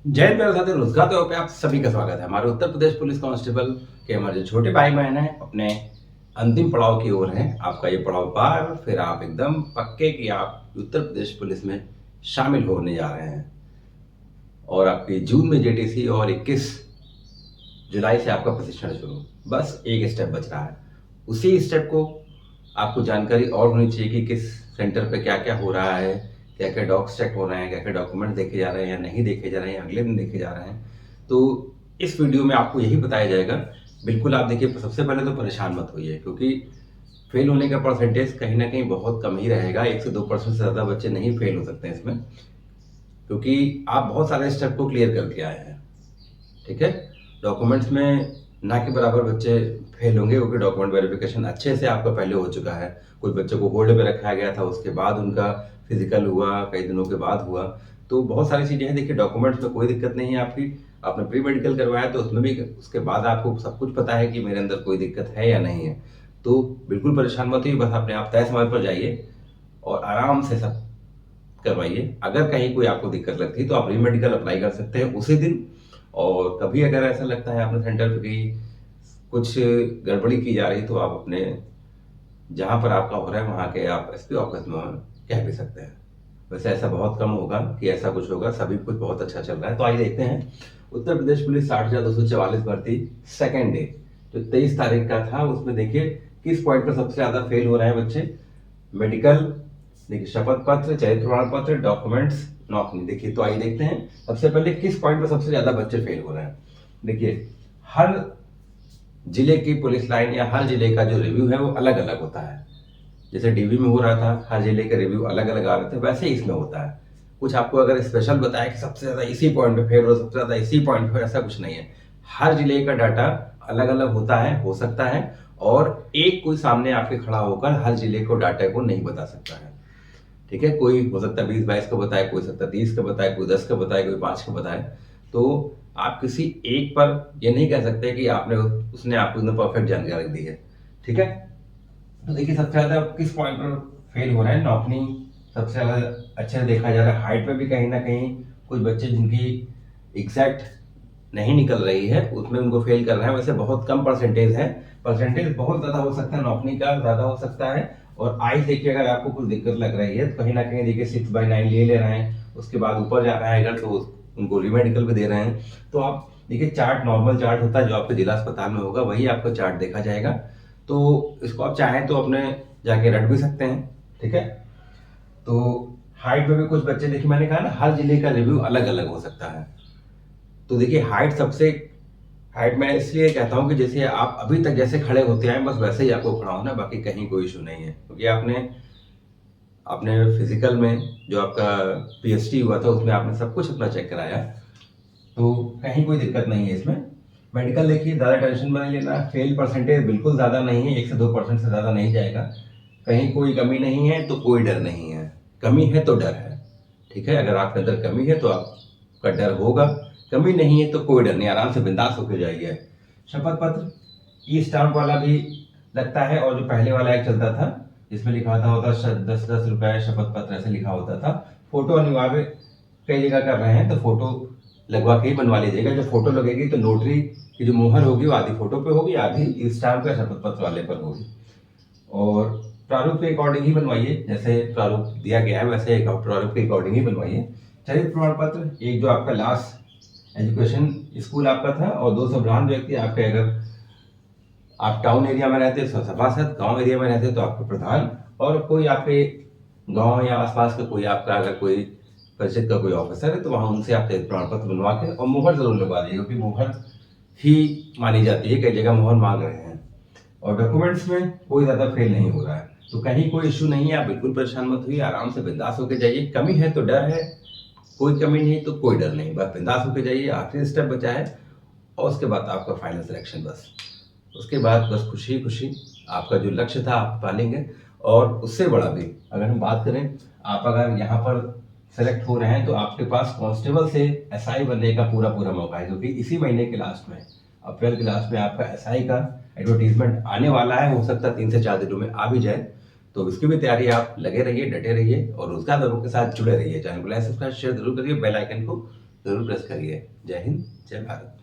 जय हिंद मेरे साथी रोजगार तो पे आप सभी का स्वागत है। हमारे उत्तर प्रदेश पुलिस कांस्टेबल के हमारे जो छोटे भाई बहन हैं अपने अंतिम पड़ाव की ओर हैं। आपका ये पड़ाव पार फिर आप एकदम पक्के कि आप उत्तर प्रदेश पुलिस में शामिल होने जा रहे हैं और आपकी जून में जेटीसी और 21 जुलाई से आपका प्रशिक्षण शुरू। बस एक स्टेप बच रहा है। उसी स्टेप को आपको जानकारी और होनी चाहिए कि किस सेंटर पे क्या क्या हो रहा है, क्या क्या डॉक्स चेक हो रहे हैं, क्या क्या डॉक्यूमेंट देखे जा रहे हैं या नहीं देखे जा रहे हैं, अगले दिन देखे जा रहे हैं। तो इस वीडियो में आपको यही बताया जाएगा। बिल्कुल आप देखिए, सबसे पहले तो परेशान मत होइए क्योंकि फेल होने का परसेंटेज कहीं ना कहीं बहुत कम ही रहेगा। 1 से 2% से ज़्यादा बच्चे नहीं फेल हो सकते हैं इसमें, क्योंकि आप बहुत सारे स्टेप को क्लियर करके आए हैं। ठीक है, डॉक्यूमेंट्स में ना के बराबर बच्चे फेल होंगे क्योंकि डॉक्यूमेंट वेरिफिकेशन अच्छे से आपका पहले हो चुका है। कुछ बच्चों को होल्ड पे रखा गया था, उसके बाद उनका फिजिकल हुआ, कई दिनों के बाद हुआ। तो बहुत सारी चीज़ें हैं। देखिए, डॉक्यूमेंट्स में कोई दिक्कत नहीं है आपकी। आपने प्री मेडिकल करवाया तो उसमें भी उसके बाद आपको सब कुछ पता है कि मेरे अंदर कोई दिक्कत है या नहीं है। तो बिल्कुल परेशान मत होइए, बस अपने आप तय समय पर जाइए और आराम से सब करवाइए। अगर कहीं कोई आपको दिक्कत लगती है तो आप री मेडिकल अप्लाई कर सकते हैं उसी दिन। और कभी अगर ऐसा लगता है अपने सेंटर पे कि कुछ गड़बड़ी की जा रही तो आप अपने जहाँ पर आपका हो रहा है वहाँ के आप एसपी ऑफिस में कह भी सकते हैं। वैसे ऐसा बहुत कम होगा कि ऐसा कुछ होगा, सभी कुछ बहुत अच्छा चल रहा है। तो आइए देखते हैं उत्तर प्रदेश पुलिस 60,244 भर्ती सेकेंड डे जो 23 तारीख का था, उसमें देखिए किस पॉइंट पर सबसे ज्यादा फेल हो रहे हैं बच्चे। मेडिकल, देखिए शपथ पत्र, चयनित प्रमाण पत्र, डॉक्यूमेंट्स, नौकरी। देखिए तो आइए देखते हैं सबसे पहले किस पॉइंट पर सबसे ज्यादा बच्चे फेल हो रहे हैं। देखिए, हर जिले की पुलिस लाइन या हर जिले का जो रिव्यू है वो अलग अलग होता है। जैसे डीवी में हो रहा था, हर जिले के रिव्यू अलग अलग आ रहे थे, वैसे ही इसमें होता है। कुछ आपको अगर स्पेशल बताया कि सबसे ज्यादा इसी पॉइंट पे फेल हो, सबसे ज्यादा इसी पॉइंट पे, ऐसा कुछ नहीं है। हर जिले का डाटा अलग अलग होता है, हो सकता है, और एक कोई सामने आपके खड़ा होकर हर जिले को डाटा को नहीं बता सकता है। ठीक है, कोई हो सकता है 20-22 का बताए, कोई सकता है 30 का बताए, कोई 10 का बताए, कोई 5 का बताए। तो आप किसी एक पर ये नहीं कह सकते कि आपने उसने आपको एकदम परफेक्ट जानकारी दी है। ठीक है, तो देखिए सबसे ज्यादा किस पॉइंट पर फेल हो रहा है। नौकरी सबसे ज्यादा अच्छे से देखा जा रहा है। हाइट पे भी कहीं ना कहीं कुछ बच्चे जिनकी एग्जैक्ट नहीं निकल रही है उसमें उनको फेल कर रहे हैं। वैसे बहुत कम परसेंटेज है, परसेंटेज बहुत ज्यादा हो सकता है, नौकरी का ज्यादा हो सकता है। और आई देखिए, अगर आपको कुछ दिक्कत लग रही है तो कहीं ना कहीं देखिए 6/9 ले रहे हैं, उसके बाद ऊपर जा रहा है अगर तो उनको रीमेडिकल भी दे रहे हैं। तो आप देखिए, चार्ट नॉर्मल चार्ट होता है जो आपके जिला अस्पताल में होगा, वही आपका चार्ट देखा जाएगा। तो इसको आप चाहें तो अपने जाके रट भी सकते हैं। ठीक है, तो हाइट में भी कुछ बच्चे, देखिए मैंने कहा ना हर जिले का रिव्यू अलग अलग हो सकता है। तो देखिए हाइट मैं इसलिए कहता हूँ कि जैसे आप अभी तक जैसे खड़े होते हैं बस वैसे ही आपको खड़ा होना है, बाकी कहीं कोई इशू नहीं है। क्योंकि आपने अपने फिजिकल में जो आपका पीएचडी हुआ था उसमें आपने सब कुछ अपना चेक कराया, तो कहीं कोई दिक्कत नहीं है इसमें। मेडिकल देखिए, ज़्यादा टेंशन में नहीं लेना। फेल परसेंटेज बिल्कुल ज़्यादा नहीं है, 1 से 2% से ज़्यादा नहीं जाएगा। कहीं कोई कमी नहीं है तो कोई डर नहीं है, कमी है तो डर है। ठीक है, अगर आपके अंदर कमी है तो आपका डर होगा, कमी नहीं है तो कोई डर नहीं, आराम से बिंदास होकर जाइए। शपथ पत्र ई स्टाम्प वाला भी लगता है, और जो पहले वाला एक चलता था जिसमें लिखा होता 10-10 रुपए शपथ पत्र ऐसे लिखा होता था। फोटो अनिवार्य कई जगह कर रहे हैं तो फोटो लगवा के ही बनवा लीजिएगा। जब फोटो लगेगी तो नोटरी की जो मोहर होगी वो आधी फोटो पे होगी, आधी ई स्टाम्प का शपथ पत्र वाले पर होगी। और प्रारूप के अकॉर्डिंग ही बनवाइए, जैसे प्रारूप दिया गया है वैसे एक प्रारूप के अकॉर्डिंग ही बनवाइए। चरित्र प्रमाण पत्र, एक जो आपका लास्ट एजुकेशन स्कूल आपका था, और 252 व्यक्ति आपके, अगर आप टाउन एरिया में रहते हैं तो सभासद, गांव एरिया में रहते हैं तो आपके प्रधान, और कोई आपके गांव या आसपास का कोई आपका अगर कोई परिषद का कोई ऑफिसर है तो वहां उनसे आप चरित्र प्रमाण पत्र बनवा के और मुहर जरूर लगवा दीजिए, क्योंकि मुहर ही मानी जाती है, कई जगह मुहर मांग रहे हैं। और डॉक्यूमेंट्स में कोई ज्यादा फेल नहीं हो रहा है, तो कहीं कोई इशू नहीं है। आप बिल्कुल परेशान मत हुई, आराम से बिंदास होकर जाइए। कमी है तो डर है, कोई कमी नहीं तो कोई डर नहीं, बस बिंदास होकर जाइए। आखिरी स्टेप बचा है और उसके बाद आपका फाइनल सिलेक्शन, बस उसके बाद बस खुशी खुशी आपका जो लक्ष्य था आप पालेंगे। और उससे बड़ा भी अगर हम बात करें, आप अगर यहाँ पर सेलेक्ट हो रहे हैं तो आपके पास कांस्टेबल से एसआई बनने का पूरा पूरा मौका है, क्योंकि इसी महीने के लास्ट में, अप्रैल के लास्ट में आपका एसआई का एडवर्टीजमेंट आने वाला है। हो सकता है 3 से 4 दिनों में आ भी जाए। तो इसकी भी तैयारी आप लगे रहिए, डटे रहिए और रोजगार दरों के साथ जुड़े रहिए। चैनल को लाइक सब्सक्राइब शेयर जरूर करिए, बेल आइकन को ज़रूर प्रेस करिए। जय हिंद, जय भारत।